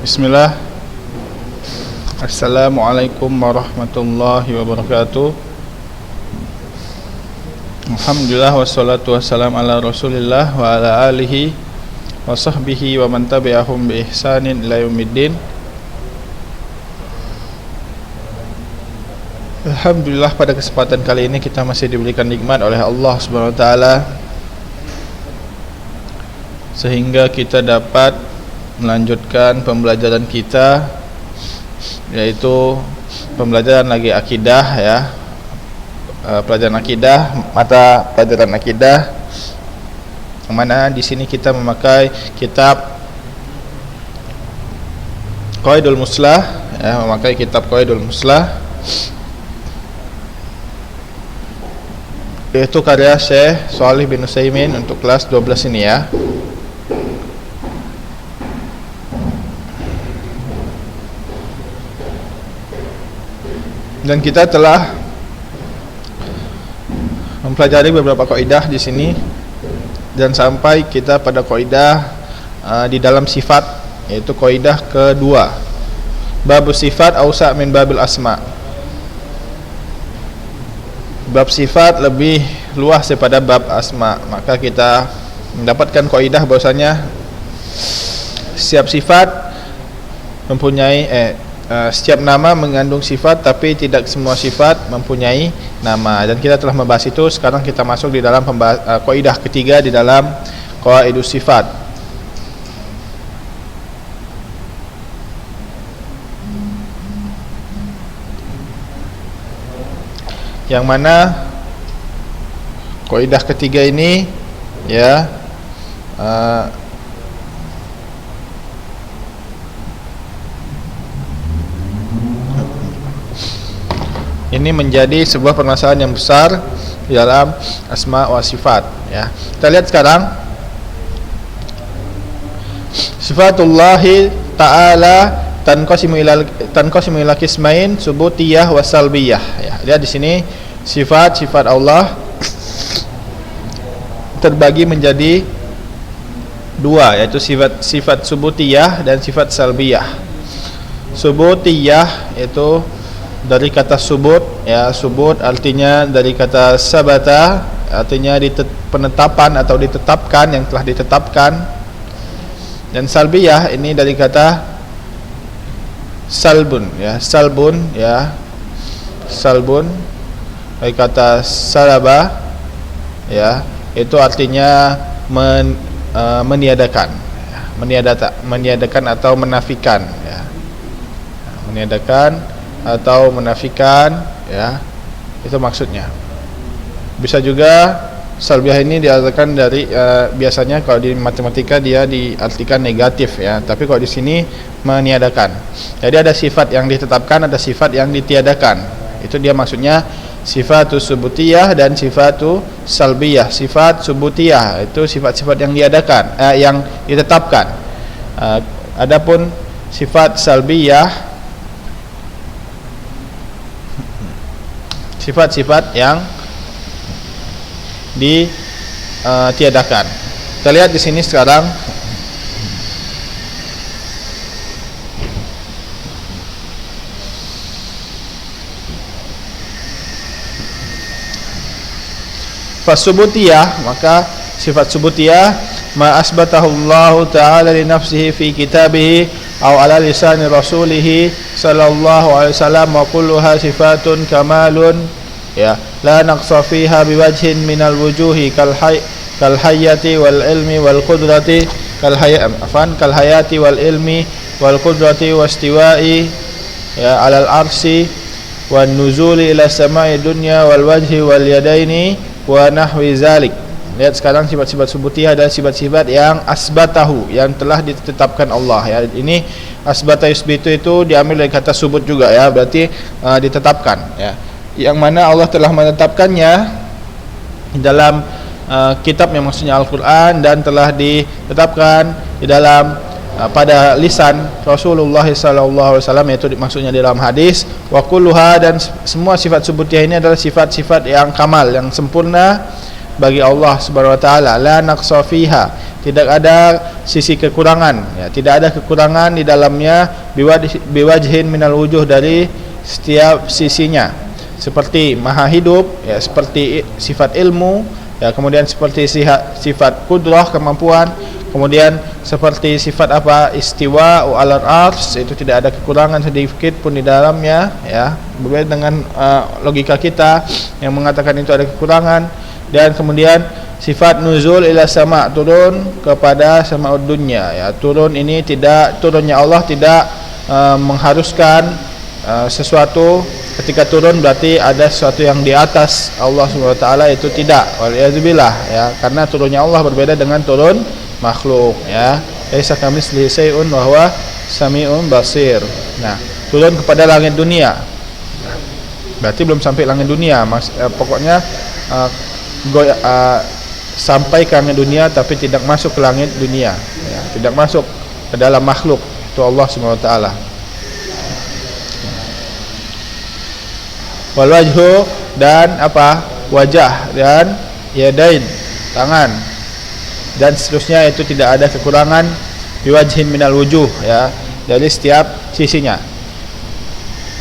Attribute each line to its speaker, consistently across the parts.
Speaker 1: Bismillah. Assalamualaikum warahmatullahi wabarakatuh. Alhamdulillah wassalatu wassalamu ala Rasulillah wa ala alihi wa sahbihi wa man tabi'ahum bi ihsanin ila yaumiddin. Alhamdulillah, pada kesempatan kali ini kita masih diberikan nikmat oleh Allah Subhanahu wa taala sehingga kita dapat melanjutkan pembelajaran kita, yaitu pembelajaran lagi akidah ya. Pelajaran akidah, mata pelajaran akidah, yang mana di sini kita memakai kitab Qawaidul Muslah ya, memakai kitab Qawaidul Muslah, yaitu karya Syekh Shalih bin Utsaimin untuk kelas 12 ini ya. Dan kita telah mempelajari beberapa kaidah di sini dan sampai kita pada kaidah di dalam sifat, yaitu kaidah kedua. Bab sifat ausa min babil asma. Bab sifat lebih luas daripada bab asma. Maka kita mendapatkan kaidah bahwasanya setiap sifat mempunyai setiap nama mengandung sifat, tapi tidak semua sifat mempunyai nama. Dan kita telah membahas itu. Sekarang kita masuk di dalam kaidah ketiga di dalam qawaidus sifat, yang mana kaidah ketiga ini ya ini menjadi sebuah permasalahan yang besar di dalam asma wa sifat ya. Kita lihat sekarang sifatullahi ta'ala tanqasimu ila qismain subutiyah wa salbiyah ya. Lihat di sini sifat-sifat Allah terbagi menjadi dua, yaitu sifat subutiyah dan sifat salbiyah. Subutiyah itu dari kata subut ya, subut artinya dari kata sabata, artinya penetapan atau ditetapkan, yang telah ditetapkan. Dan salbiyah ini dari kata salbun ya, salbun ya, salbun dari kata salaba ya, itu artinya meniadakan ya, meniadakan atau menafikan ya, meniadakan atau menafikan ya, itu maksudnya. Bisa juga salbiyah ini diartikan dari biasanya kalau di matematika dia diartikan negatif ya, tapi kalau di sini meniadakan. Jadi ada sifat yang ditetapkan, ada sifat yang ditiadakan. Itu dia maksudnya sifatu subutiyah dan sifatu salbiyah. Sifat subutiyah itu sifat-sifat yang diadakan, yang ditetapkan. Adapun sifat salbiyah, sifat-sifat yang ditiadakan. Kita lihat di sini sekarang. Fasubutiyah, maka sifat subutiyah ma asbatahu Allah ta'ala li nafsihi fi kitabihi aw ala lisani rasulih sallallahu alaihi wasallam, wa kulluha sifatun kamalun ya, la naqsa fiha biwajhin minal wujuhi kal hayati wal ilmi wal qudrati kal hayati wal ilmi wal qudrati wastiwa'i ya alal arsi wan nuzuli ila samai dunya wal wajhi wal yadaini wa nahwi zalik. Lihat sekarang sifat-sifat subutiyah adalah sifat-sifat yang asbatahu, yang telah ditetapkan Allah ya. Ini asbata yusbitu itu diambil dari kata subut juga ya, berarti ditetapkan ya, yang mana Allah telah menetapkannya dalam kitab yang maksudnya Al-Quran, dan telah ditetapkan di dalam pada lisan Rasulullah SAW, yaitu maksudnya di dalam hadis. Wa kulluha, dan semua sifat subutiyah ini adalah sifat-sifat yang kamal, yang sempurna, bagi Allah Subhanahu wa taala, la naqsa fiha, tidak ada sisi kekurangan, ya, tidak ada kekurangan di dalamnya, biwajhin minal wujuh, dari setiap sisinya, seperti maha hidup, ya, seperti sifat ilmu, ya, kemudian seperti sifat kudrah, kemampuan, kemudian seperti sifat apa, istiwa alal arsy, itu tidak ada kekurangan sedikit pun di dalamnya, ya, berbeda dengan logika kita yang mengatakan itu ada kekurangan. Dan kemudian sifat nuzul ila sama, turun kepada samaud dunya, ya, turun ini tidak, turunnya Allah tidak mengharuskan sesuatu. Ketika turun berarti ada sesuatu yang di atas Allah Subhanahu wa taala, itu tidak, waliyadzubillah, ya, karena turunnya Allah berbeda dengan turun makhluk, ya. Laisa kamitslihi syai'un wa huwa sami'un basir. Nah, turun kepada langit dunia, berarti belum sampai langit dunia, pokoknya sampai ke langit dunia tapi tidak masuk ke langit dunia, ya, tidak masuk ke dalam makhluk, itu Allah Subhanahu wa taala. Wal wajhu, dan apa, wajah, dan yadain, tangan, dan seterusnya, itu tidak ada kekurangan, biwajhin minal wujuh, ya, dari setiap sisinya.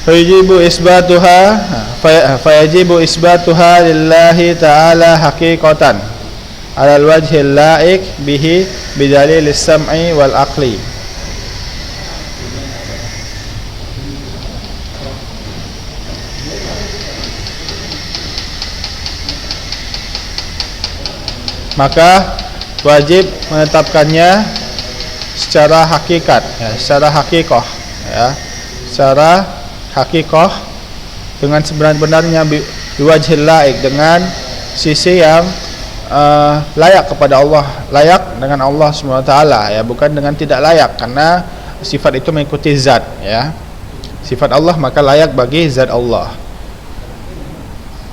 Speaker 1: Fayajibu isbatuha lillahi ta'ala haqiqatan alal wajhil la'iq bihi bidalilis sam'i wal aqli. Maka wajib menetapkannya secara hakikat, ya, secara hakikoh, ya, secara hakikoh, dengan sebenar-benarnya, biwajhil laik, dengan sisi yang layak kepada Allah, layak dengan Allah Subhanahu wa taala, ya, bukan dengan tidak layak, karena sifat itu mengikuti zat, ya, sifat Allah maka layak bagi zat Allah.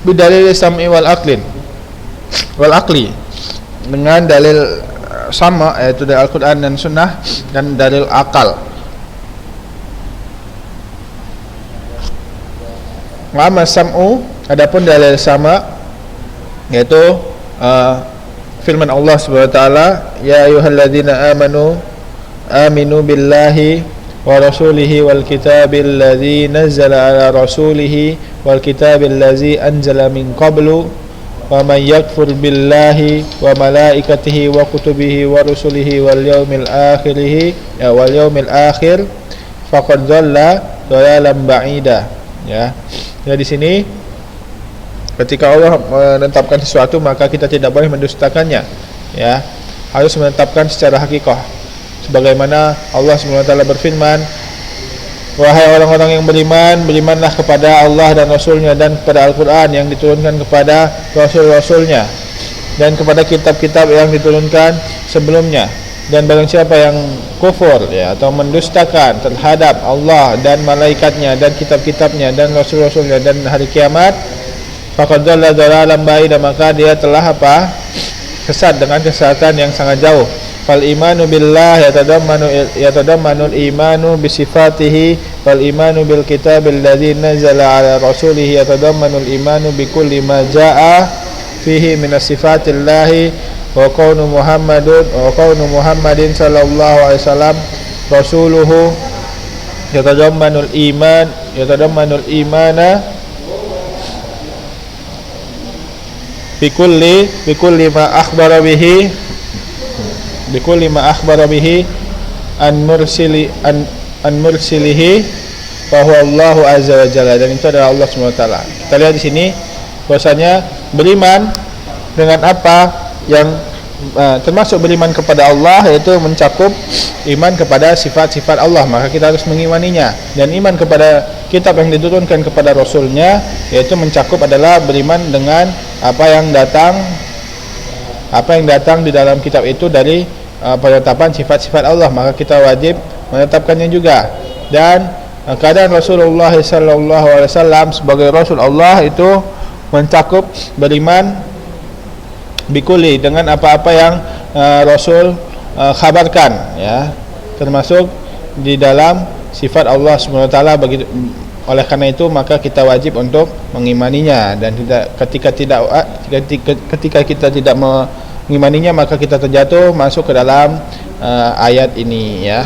Speaker 1: Bidalil sam'i wal aqli, dengan dalil sama, yaitu dari Al-Quran dan Sunnah, dan dalil akal. Ma'ama sam'u, adapun dalil sama, yaitu firman Allah Subhanahu wa taala, ya ayyuhalladzina aminu billahi wa rasulihi wal kitabil ladzi nazzala ala rasulihi wal kitabil ladzi anzala min qablu wa man yakfur billahi wa malaikatihi wa kutubihi wa rusulihi wal yaumil akhir faqad dhalla dhalalan ba'ida, ya. Ya, di sini ketika Allah menetapkan sesuatu maka kita tidak boleh mendustakannya, ya, harus menetapkan secara hakikah, sebagaimana Allah SWT berfirman, wahai orang-orang yang beriman, berimanlah kepada Allah dan Rasulnya, dan kepada Al-Quran yang diturunkan kepada Rasul-Rasulnya, dan kepada kitab-kitab yang diturunkan sebelumnya. Dan barang siapa yang kufur, ya, atau mendustakan terhadap Allah dan malaikatnya dan kitab-kitabnya dan rasul-rasulnya dan hari kiamat, faqad dhalla dhalalan ba'ida, maka dia telah apa? Sesat dengan kesesatan yang sangat jauh. Fal imanu billah yatadammanu al-imanu bi sifatihi wal imanu bil kitabil ladzi nazzala ala rasulihi yatadammanu al-imanu bi kulli ma jaa fihi min sifatillahi wa kaunu Muhammadin sallallahu alaihi wasallam rasuluhu, yatadammanul imana bikulli ma akhbara bihi an mursilihi fa huwa Allahu azza wa jalla, dan itu adalah Allah Subhanahu wa taala. Kita lihat di sini bahwasanya beriman dengan apa yang termasuk beriman kepada Allah, yaitu mencakup iman kepada sifat-sifat Allah, maka kita harus mengimaninya. Dan iman kepada kitab yang diturunkan kepada Rasulnya, yaitu mencakup adalah beriman dengan apa yang datang di dalam kitab itu dari penetapan sifat-sifat Allah, maka kita wajib menetapkannya juga. Dan keadaan Rasulullah SAW sebagai Rasul Allah itu mencakup beriman bikuli, dengan apa-apa yang Rasul khabarkan, ya, termasuk di dalam sifat Allah Subhanahu wa taala, Oleh karena itu maka kita wajib untuk mengimaninya, dan ketika kita tidak mengimaninya maka kita terjatuh masuk ke dalam ayat ini ya.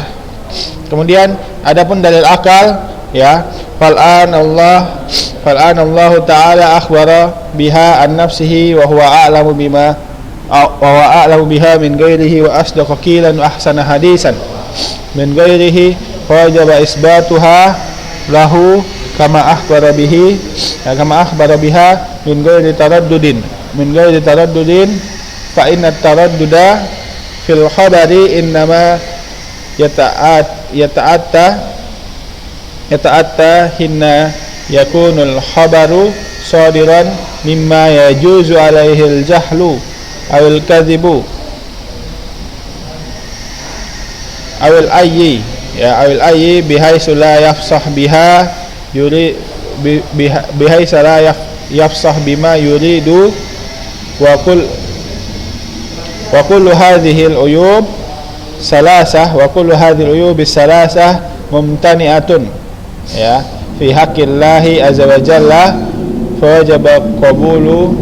Speaker 1: Kemudian adapun dalil akal ya, fal'an Allah taala akhbara biha an nafsihi wa huwa a'lamu biha min ghairihi wa asdaqa qilan wa ahsana hadisan min ghairihi fa wajaba isbatuha lahu kama akhbara biha min ghairi taraddudin fa inna taradduda fil khabari innama yata'atta hinna yakunul khabaru sadiran mimma yajuzu alaihi al-jahlu awil kadhibu awil ayyi bihaisu la yafsah biha yuri bihaisu la yafsah bima yuridu wa kullu hadhihi al-uyub salasah mumtani'atun ya fi haqqillahi azza wa jalla fawajaba qabulu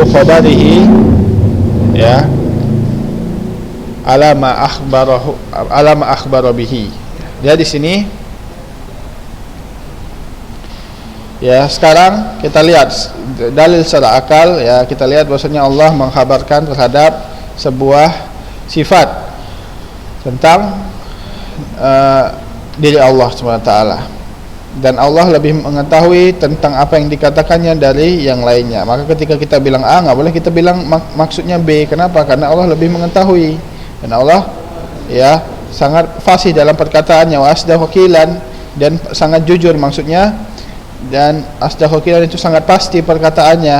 Speaker 1: khabarihi ya alama akhbara bihi. Dia di sini ya. Sekarang kita lihat dalil secara akal ya. Kita lihat bahwasanya Allah mengkhabarkan terhadap sebuah sifat tentang diri Allah SWT, dan Allah lebih mengetahui tentang apa yang dikatakannya dari yang lainnya. Maka ketika kita bilang A, nggak boleh kita bilang maksudnya B. Kenapa? Karena Allah lebih mengetahui, dan Allah ya sangat fasih dalam perkataannya, wa asdaqu qilan, dan sangat jujur maksudnya, dan asdaqu qilan itu sangat pasti perkataannya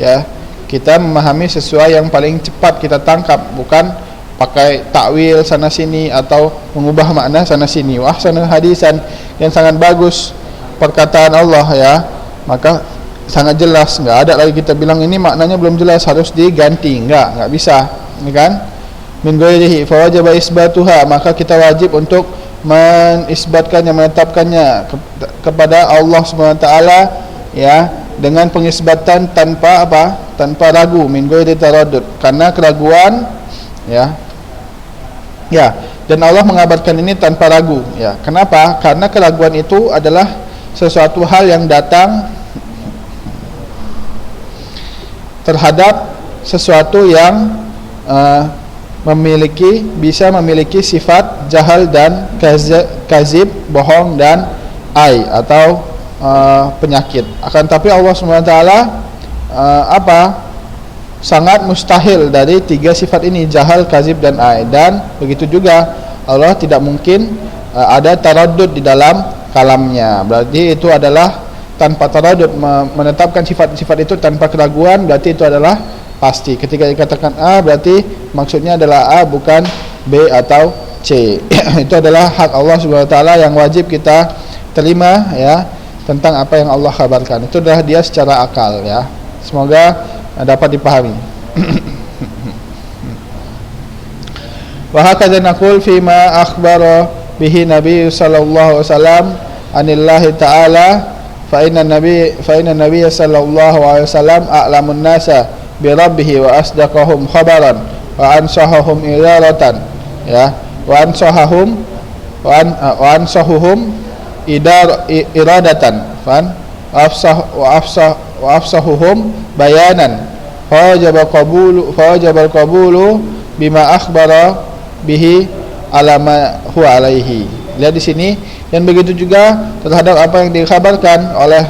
Speaker 1: ya. Kita memahami sesuai yang paling cepat kita tangkap, bukan pakai takwil sana sini atau mengubah makna sana sini. Wah, sana hadisan yang sangat bagus perkataan Allah ya, maka sangat jelas, nggak ada lagi kita bilang ini maknanya belum jelas harus diganti, nggak bisa, kan? Min ghairihi fa wajaba isbatuha, maka kita wajib untuk menisbatkannya, menetapkannya kepada Allah SWT ya, dengan pengisbatan tanpa ragu, min ghairi taraddud, karena keraguan ya. Dan Allah mengabarkan ini tanpa ragu ya. Kenapa? Karena keraguan itu adalah sesuatu hal yang datang terhadap sesuatu yang bisa memiliki sifat jahal dan kazib, bohong dan atau penyakit. Akan tapi Allah SWT sangat mustahil dari tiga sifat ini, jahal, kazib dan dan begitu juga Allah tidak mungkin ada taraddud di dalam kalamnya. Berarti itu adalah tanpa taraddud, menetapkan sifat-sifat itu tanpa keraguan, berarti itu adalah pasti. Ketika dikatakan A, berarti maksudnya adalah A, bukan B atau C. Itu adalah hak Allah SWT yang wajib kita terima ya, tentang apa yang Allah kabarkan. Itu adalah dia secara akal ya. Semoga dapat dipahami. Wa hakadha naqul fi ma akhbara bihi Nabi sallallahu alaihi wasallam anillahi ta'ala fa inna nabiy sallallahu alaihi wasallam a'lamun nasa bi rabbih wa asdaqahum khabaran wa ansahahum idaratan ya, wa ansahuhum iradatan fan wa afsahuhum bayanan fawajaba al-qabulu bima akhbara bihi alama huwa alaihi. Lihat di sini, dan begitu juga terhadap apa yang dikhabarkan oleh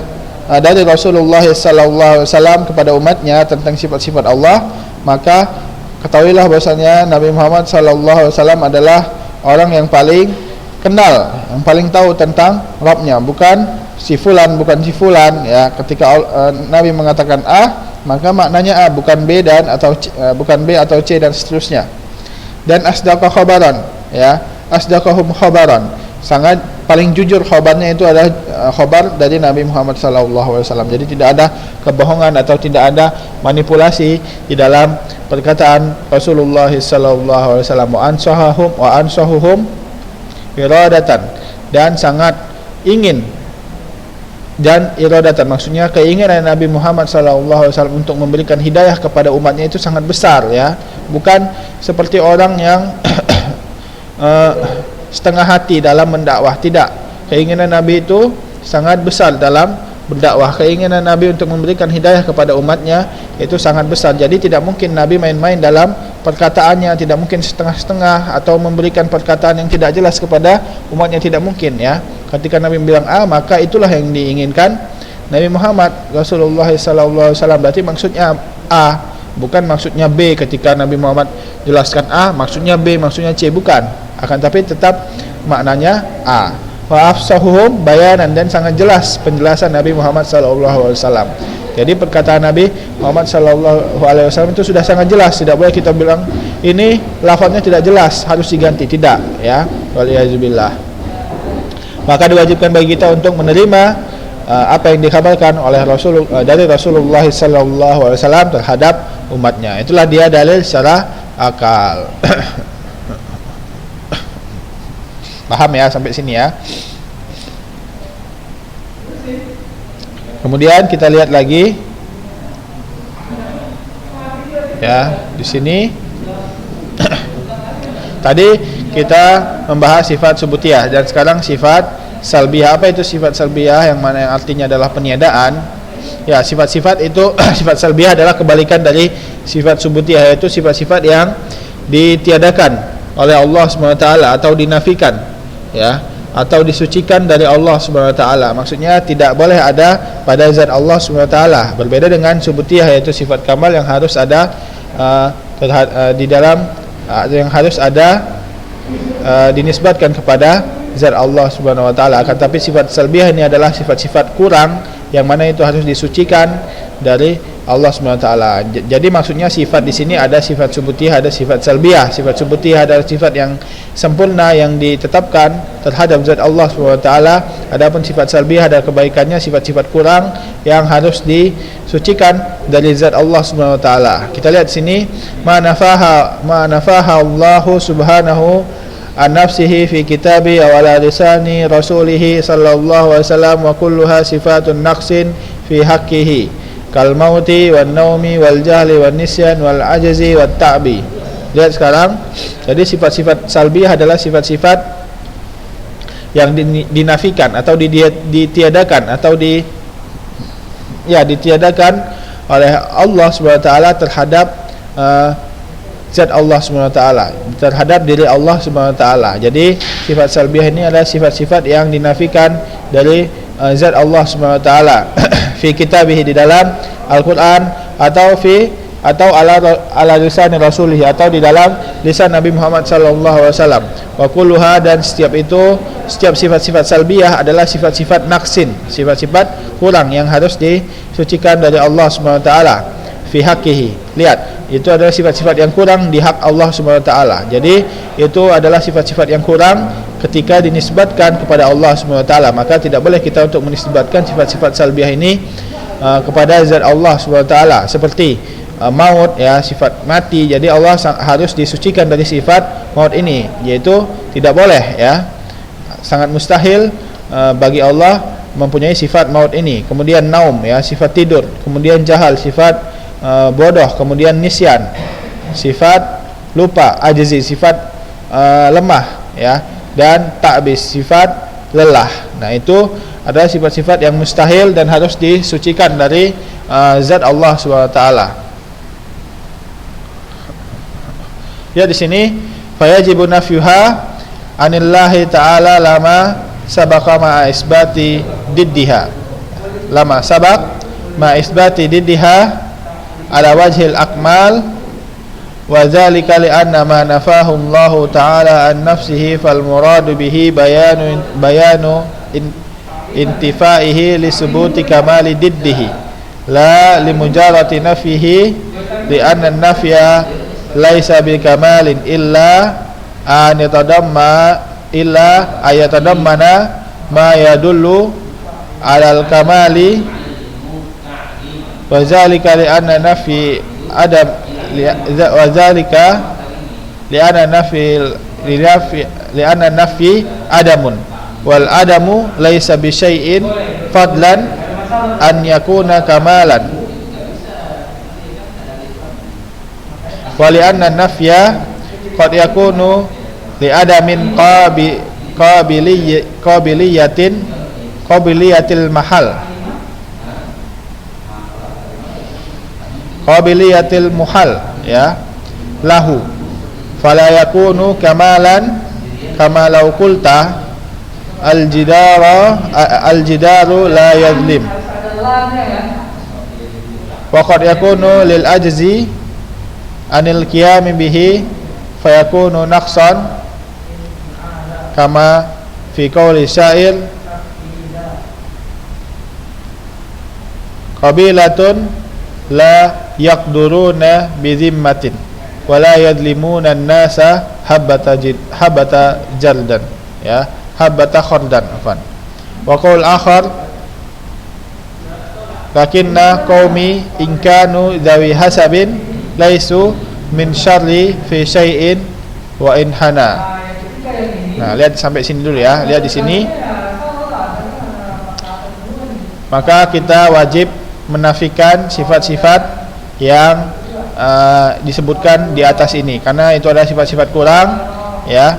Speaker 1: dari Rasulullah sallallahu alaihi wasallam kepada umatnya tentang sifat-sifat Allah, maka ketahuilah bahwasanya Nabi Muhammad sallallahu alaihi wasallam adalah orang yang paling kenal, yang paling tahu tentang Rabbnya, bukan si fulan ya. Ketika Nabi mengatakan A, maka maknanya A, bukan B bukan B atau C dan seterusnya. Dan asdaqa khabaran ya, asdaqahum khabaran, sangat paling jujur khabarnya itu adalah khabar dari Nabi Muhammad sallallahu alaihi wasallam. Jadi tidak ada kebohongan atau tidak ada manipulasi di dalam perkataan Rasulullah sallallahu alaihi wasallam. Wa ansahuhum iradatan, dan sangat ingin, dan iradatan, maksudnya keinginan Nabi Muhammad SAW untuk memberikan hidayah kepada umatnya itu sangat besar, ya. Bukan seperti orang yang setengah hati dalam mendakwah. Tidak, keinginan Nabi itu sangat besar dalam berdakwah. Keinginan Nabi untuk memberikan hidayah kepada umatnya itu sangat besar. Jadi tidak mungkin Nabi main-main dalam perkataannya, tidak mungkin setengah-setengah atau memberikan perkataan yang tidak jelas kepada umatnya, tidak mungkin, ya. Ketika Nabi bilang A, maka itulah yang diinginkan Nabi Muhammad Rasulullah SAW. Berarti maksudnya A, bukan maksudnya B. Ketika Nabi Muhammad jelaskan A, maksudnya B, maksudnya C, bukan. Akan tapi tetap maknanya A. Wa afsahuhum bayanan, dan sangat jelas penjelasan Nabi Muhammad SAW. Jadi perkataan Nabi Muhammad SAW itu sudah sangat jelas. Tidak boleh kita bilang ini lafaznya tidak jelas, harus diganti. Tidak, ya. Waliyazubillah. Maka diwajibkan bagi kita untuk menerima apa yang dikabarkan oleh dari Rasulullah SAW terhadap umatnya. Itulah dia dalil secara akal. Paham ya sampai sini, ya. Kemudian kita lihat lagi, ya, di sini tadi kita membahas sifat subutiyah, dan sekarang sifat salbiyah. Apa itu sifat salbiyah, yang mana yang artinya adalah peniadaan? Ya, sifat-sifat itu sifat salbiyah adalah kebalikan dari sifat subutiyah, yaitu sifat-sifat yang ditiadakan oleh Allah SWT atau dinafikan, ya, atau disucikan dari Allah SWT. Maksudnya tidak boleh ada pada zat Allah SWT. Berbeda dengan subutiyah, yaitu sifat kamal yang harus ada di dalam yang harus ada dinisbatkan kepada zat Allah Subhanahu wa taala. Akan tapi sifat salbiyah ini adalah sifat-sifat kurang, yang mana itu harus disucikan dari Allah Subhanahu wa taala. Jadi maksudnya sifat di sini ada sifat subutiyah, ada sifat salbiyah. Sifat subutiyah adalah sifat yang sempurna yang ditetapkan terhadap zat Allah Subhanahu wa taala. Adapun sifat salbiyah adalah kebaikannya, sifat-sifat kurang yang harus disucikan dari zat Allah Subhanahu wa taala. Kita lihat sini, ma nafaha Allah Subhanahu an nafsihi fi kitabi aw ala lisani rasulihi sallallahu alaihi wasallam, wa kulluha sifatun naqsin fi haqqihi kal mauti wan naumi wal jahli wan nisyan wal ajzi wat ta'bi. Lihat sekarang, jadi sifat-sifat salbiyah adalah sifat-sifat yang dinafikan atau ditiadakan atau ditiadakan oleh Allah Subhanahu wa taala terhadap zat Allah Subhanahu wa taala, terhadap diri Allah Subhanahu wa taala. Jadi sifat salbiyah ini adalah sifat-sifat yang dinafikan dari zat Allah Subhanahu wa taala fi kitabih, di dalam Al-Qur'an, atau ala lisan rasulih, atau di dalam lisan Nabi Muhammad sallallahu alaihi wasallam. Wa kulluha, dan setiap sifat-sifat salbiyah adalah sifat-sifat naqsin, sifat-sifat kurang yang harus disucikan dari Allah Subhanahu wa taala fi haqqihi. Lihat, itu adalah sifat-sifat yang kurang di hak Allah Subhanahu wa taala. Jadi itu adalah sifat-sifat yang kurang ketika dinisbatkan kepada Allah Subhanahu wa taala. Maka tidak boleh kita untuk menisbatkan sifat-sifat salbiyah ini kepada zat Allah Subhanahu wa taala, seperti maut, ya, sifat mati. Jadi Allah harus disucikan dari sifat maut ini, yaitu tidak boleh, ya. Sangat mustahil bagi Allah mempunyai sifat maut ini. Kemudian naum, ya, sifat tidur. Kemudian jahal, sifat bodoh. Kemudian nisyan, sifat lupa. Ajzi, sifat lemah, ya, dan ta'bis, sifat lelah. Nah, itu adalah sifat-sifat yang mustahil dan harus disucikan dari zat Allah Subhanahu wa taala. Ya, di sini fayajibu nafyuha anillahi ta'ala lama sabaqa ma isbati diddiha. Lama sabaq ma isbati diddiha ala wajhil akmal, wa dzalika li anna ma nafahu Allah ta'ala an nafsihi fal muradu bihi bayanu intifaihi li subuti kamali diddihi, la li mujarrati nafyihi, li anna an-nafya laisa bi kamalin illa an yatadammana ma yadullu ala al-kamali, wa dzalika li anna nafi adam wa dzalika li anna nafi adamun, wal adamu laisa bi syai'in fadlan an yakuna kamalan wa li anna nafya qad yakunu li adamin qabiliyatil muhal ya lahu fala yakunu kamalan kama law qulta al jidaru la yadlim wa qad yakunu lil ajzi anil qiyam bihi fayakunu naqsan kama fi qawli syair qabilatun la yaqduruna bi dhimmatin wa la yadlimuna an-nasa habata jardan ya habata khardan afan wa qaul akhar lakinna qaumi in kanu dhawi hasabin laisu min syarri fi syai'in wa in hana. Nah, lihat sampai sini dulu ya. Lihat di sini. Maka kita wajib menafikan sifat-sifat yang disebutkan di atas ini karena itu adalah sifat-sifat kurang ya.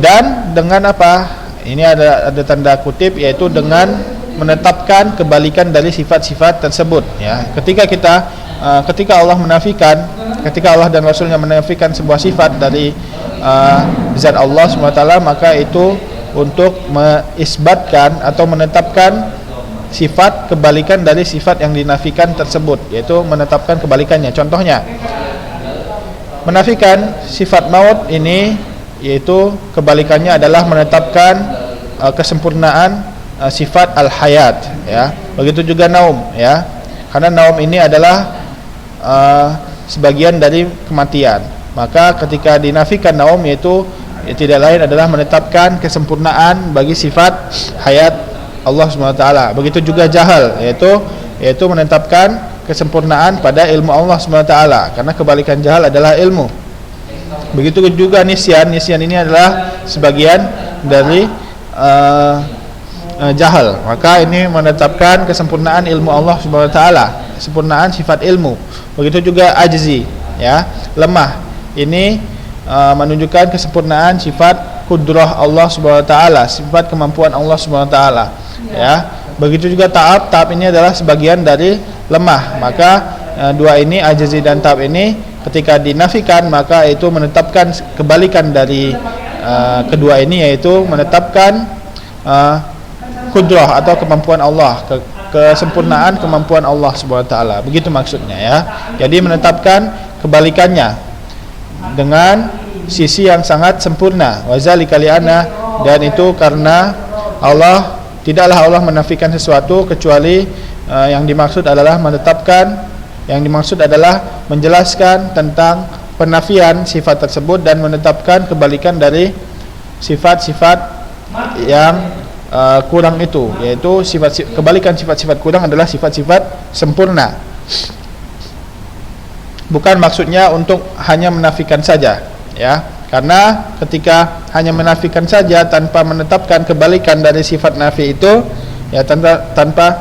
Speaker 1: Dan dengan apa? Ini ada tanda kutip yaitu dengan menetapkan kebalikan dari sifat-sifat tersebut ya. Ketika Allah menafikan, ketika Allah dan Rasulnya menafikan sebuah sifat dari zat Allah SWT, maka itu untuk mengisbatkan atau menetapkan sifat kebalikan dari sifat yang dinafikan tersebut, yaitu menetapkan kebalikannya. Contohnya, menafikan sifat maut ini, yaitu kebalikannya adalah menetapkan kesempurnaan sifat al-hayat ya. Begitu juga naum ya. Karena naum ini adalah sebagian dari kematian. Maka ketika dinafikan naum, yaitu tidak lain adalah menetapkan kesempurnaan bagi sifat hayat Allah SWT. Begitu juga jahal, yaitu menetapkan kesempurnaan pada ilmu Allah SWT, karena kebalikan jahal adalah ilmu. Begitu juga nisyan ini adalah sebagian dari jahal. Maka ini menetapkan kesempurnaan ilmu Allah SWT, kesempurnaan sifat ilmu. Begitu juga ajzi ya, lemah. Ini menunjukkan kesempurnaan sifat kudrah Allah SWT, sifat kemampuan Allah SWT ya. Begitu juga ta'ab ini adalah sebagian dari lemah. Maka dua ini, ajzi dan ta'ab ini, ketika dinafikan maka itu menetapkan kebalikan dari kedua ini, yaitu menetapkan kudrah atau kemampuan Allah, kesempurnaan kemampuan Allah SWT. Begitu maksudnya ya. Jadi menetapkan kebalikannya dengan sisi yang sangat sempurna. Wazalika li'anna, dan itu karena tidaklah Allah menafikan sesuatu kecuali yang dimaksud adalah menetapkan, yang dimaksud adalah menjelaskan tentang penafian sifat tersebut dan menetapkan kebalikan dari sifat-sifat yang kurang itu, yaitu kebalikan sifat-sifat kurang adalah sifat-sifat sempurna. Bukan maksudnya untuk hanya menafikan saja ya. Karena ketika hanya menafikan saja tanpa menetapkan kebalikan dari sifat nafi itu ya, tanpa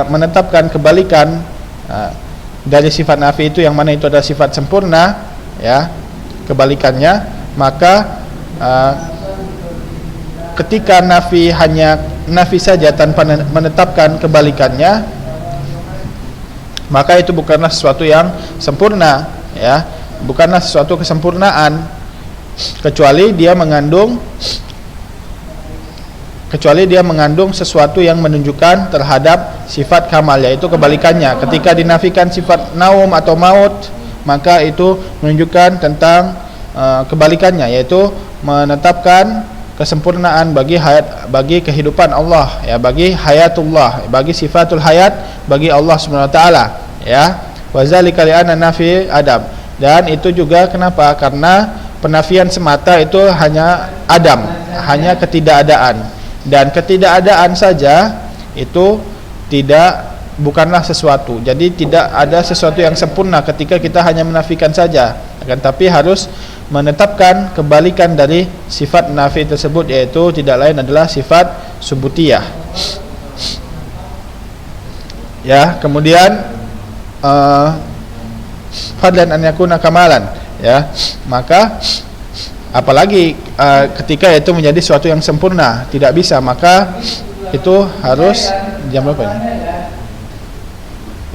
Speaker 1: menetapkan kebalikan dari sifat nafi itu, yang mana itu adalah sifat sempurna ya, kebalikannya, maka ketika nafi hanya nafi saja tanpa menetapkan kebalikannya, maka itu bukanlah sesuatu yang sempurna ya, bukanlah sesuatu kesempurnaan, kecuali dia mengandung sesuatu yang menunjukkan terhadap sifat kamal, yaitu kebalikannya. Ketika dinafikan sifat naum atau maut, maka itu menunjukkan tentang kebalikannya, yaitu menetapkan kesempurnaan bagi kehidupan Allah ya, bagi hayatullah, bagi sifatul hayat bagi Allah SWT ya. Wazalika li'anna nafi adam, dan itu juga kenapa? Karena penafian semata itu hanya adam, hanya ketidakadaan, dan ketidakadaan saja itu bukanlah sesuatu. Jadi tidak ada sesuatu yang sempurna ketika kita hanya menafikan saja. akan tapi harus menetapkan kebalikan dari sifat nafi tersebut, yaitu tidak lain adalah sifat subutiyah. Ya, kemudian fadlan an yakuna kamalan, ya, maka apalagi ketika itu menjadi sesuatu yang sempurna, tidak bisa, maka itu harus jam berapa ini?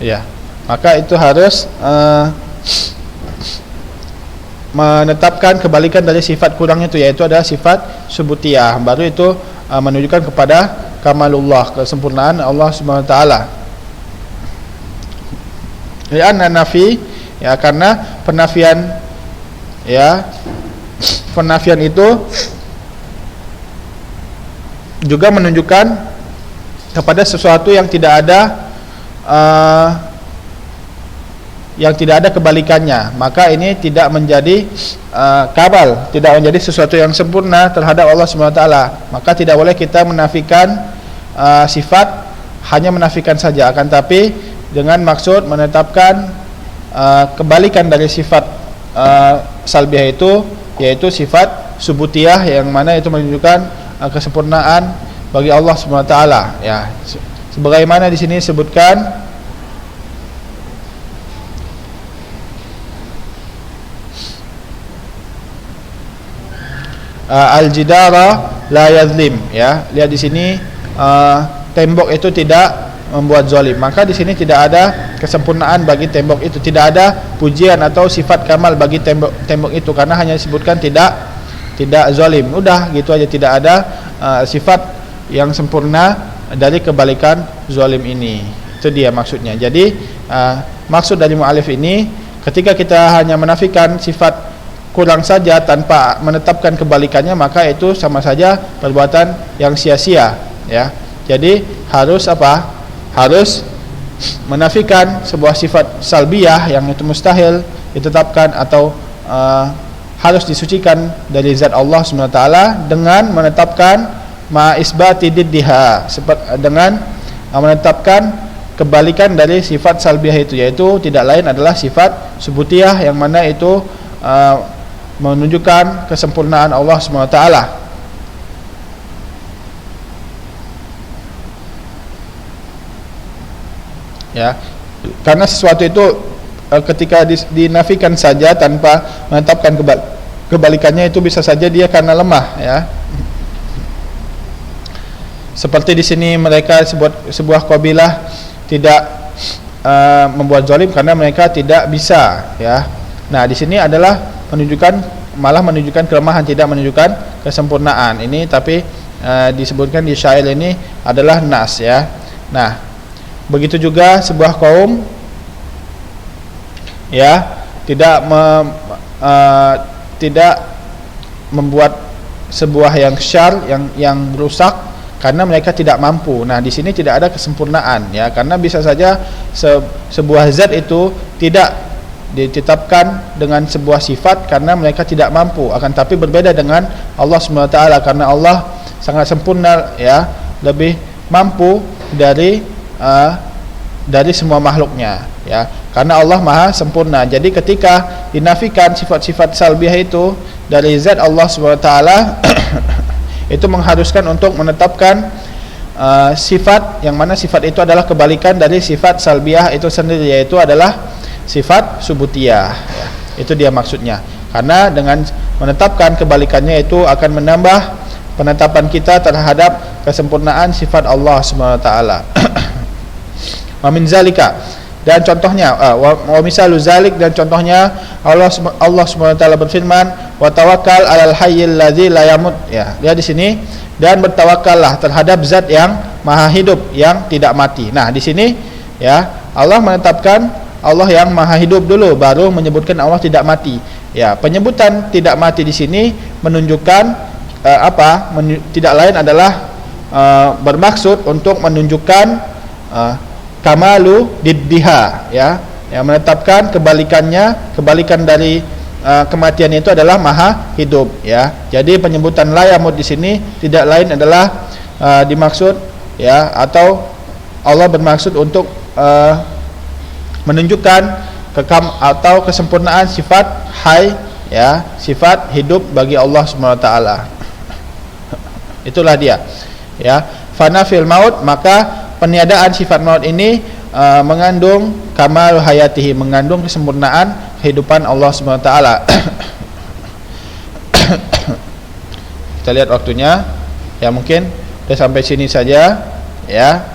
Speaker 1: Ya, maka itu harus menetapkan kebalikan dari sifat kurangnya itu, yaitu adalah sifat subutiyah, baru itu menunjukkan kepada kamalullah, kesempurnaan Allah Subhanahu wa taala. Ya, nafi, ya, karena penafian, ya, penafian itu juga menunjukkan kepada sesuatu yang tidak ada kebalikannya, maka ini tidak menjadi kabal, tidak menjadi sesuatu yang sempurna terhadap Allah Subhanahu wa taala. Maka tidak boleh kita menafikan sifat, hanya menafikan saja, akan tapi dengan maksud menetapkan kebalikan dari sifat salbiyah itu, yaitu sifat subutiyah, yang mana itu menunjukkan kesempurnaan bagi Allah Subhanahu wa taala, ya. Sebagaimana di sini disebutkan al-jidara la yazlim, ya. Lihat di sini tembok itu tidak membuat zalim. Maka di sini tidak ada kesempurnaan bagi tembok itu, tidak ada pujian atau sifat kamal bagi tembok itu, karena hanya disebutkan tidak zalim. Udah gitu aja, tidak ada sifat yang sempurna dari kebalikan zalim ini. Itu dia maksudnya. Jadi maksud dari mu'alif ini, ketika kita hanya menafikan sifat kurang saja tanpa menetapkan kebalikannya, maka itu sama saja perbuatan yang sia-sia, ya. Jadi harus apa? Harus menafikan sebuah sifat salbiyah yang itu mustahil ditetapkan atau harus disucikan dari zat Allah Subhanahu wa taala dengan menetapkan ma isbati diddiha, dengan menetapkan kebalikan dari sifat salbiyah itu, yaitu tidak lain adalah sifat subutiyah, yang mana itu menunjukkan kesempurnaan Allah Subhanahu wa taala. Ya, karena sesuatu itu ketika dinafikan saja tanpa menetapkan kebalikannya, itu bisa saja dia karena lemah, ya. Seperti di sini mereka sebuah kabilah tidak membuat zalim karena mereka tidak bisa, ya. Nah, di sini adalah malah menunjukkan kelemahan, tidak menunjukkan kesempurnaan. Ini tapi disebutkan di syair ini adalah nas, ya. Nah, begitu juga sebuah kaum, ya, tidak membuat sebuah yang syar, yang rusak, karena mereka tidak mampu. Nah, di sini tidak ada kesempurnaan, ya, karena bisa saja sebuah zat itu tidak ditetapkan dengan sebuah sifat karena mereka tidak mampu, akan tapi berbeda dengan Allah Subhanahu wa taala, karena Allah sangat sempurna, ya, lebih mampu dari semua makhluknya, ya, karena Allah maha sempurna. Jadi ketika dinafikan sifat-sifat salbiyah itu dari zat Allah Subhanahu wa taala itu mengharuskan untuk menetapkan sifat yang mana sifat itu adalah kebalikan dari sifat salbiyah itu sendiri, yaitu adalah sifat subutiyah, ya. Itu dia maksudnya. Karena dengan menetapkan kebalikannya itu akan menambah penetapan kita terhadap kesempurnaan sifat Allah Subhanahu wa taala. Wa min zalika, dan contohnya wa misalu zalik, dan contohnya Allah Subhanahu wa taala berfirman, wa tawakkal 'alal hayyil ladzi la yamut, ya. Lihat di sini, dan bertawakallah terhadap zat yang maha hidup yang tidak mati. Nah, di sini, ya, Allah menetapkan Allah yang maha hidup dulu, baru menyebutkan Allah tidak mati. Ya, penyebutan tidak mati di sini menunjukkan tidak lain adalah bermaksud untuk menunjukkan kamalu diddiha, ya, yang menetapkan kebalikan dari kematian itu adalah maha hidup, ya. Jadi penyebutan la yamut di sini tidak lain adalah dimaksud, ya, atau Allah bermaksud untuk menunjukkan atau kesempurnaan sifat hayy, ya, sifat hidup bagi Allah Subhanahu wa taala. Itulah dia, ya. Fanafil maut, maka peniadaan sifat maut ini mengandung kamal hayatihi, mengandung kesempurnaan kehidupan Allah Subhanahu wa taala. Kita lihat waktunya, ya, mungkin sudah sampai sini saja, ya.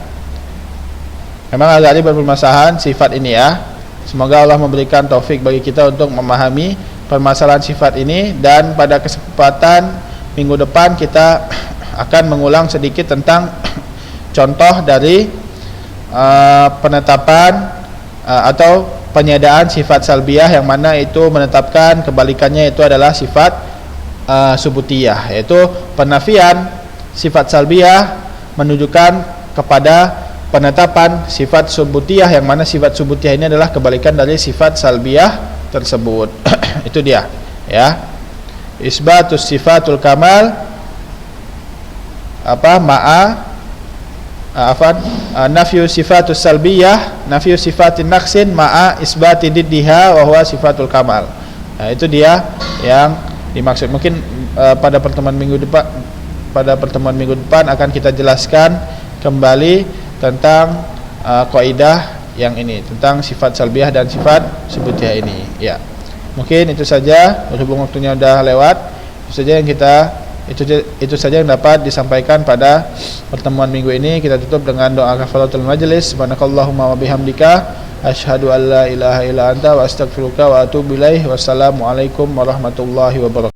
Speaker 1: Memang agak berpermasalahan sifat ini, ya. Semoga Allah memberikan taufik bagi kita untuk memahami permasalahan sifat ini, dan pada kesempatan minggu depan kita akan mengulang sedikit tentang contoh dari penetapan atau penyadaan sifat salbiyah, yang mana itu menetapkan kebalikannya itu adalah sifat subutiyah, yaitu penafian sifat salbiyah menunjukkan kepada penetapan sifat subutiyah, yang mana sifat subutiyah ini adalah kebalikan dari sifat salbiyah tersebut. Itu dia, ya. Isbatus sifatul kamal nafyu sifatus salbiyah, nafyu sifatin naqsin ma'a isbati diddiha wa huwa sifatul kamal. Nah, itu dia yang dimaksud. Mungkin pada pertemuan minggu depan akan kita jelaskan kembali tentang kaidah yang ini, tentang sifat salbiyah dan sifat subutiyah ini, ya. Mungkin itu saja, berhubung waktunya sudah lewat. Itu saja yang dapat disampaikan pada pertemuan minggu ini. Kita tutup dengan doa kafaratul majlis. Subhanakallahumma wa bihamdika asyhadu an la ilaha illa anta wa astaghfiruka wa atubu ilaih. Wassalamualaikum warahmatullahi wabarakatuh.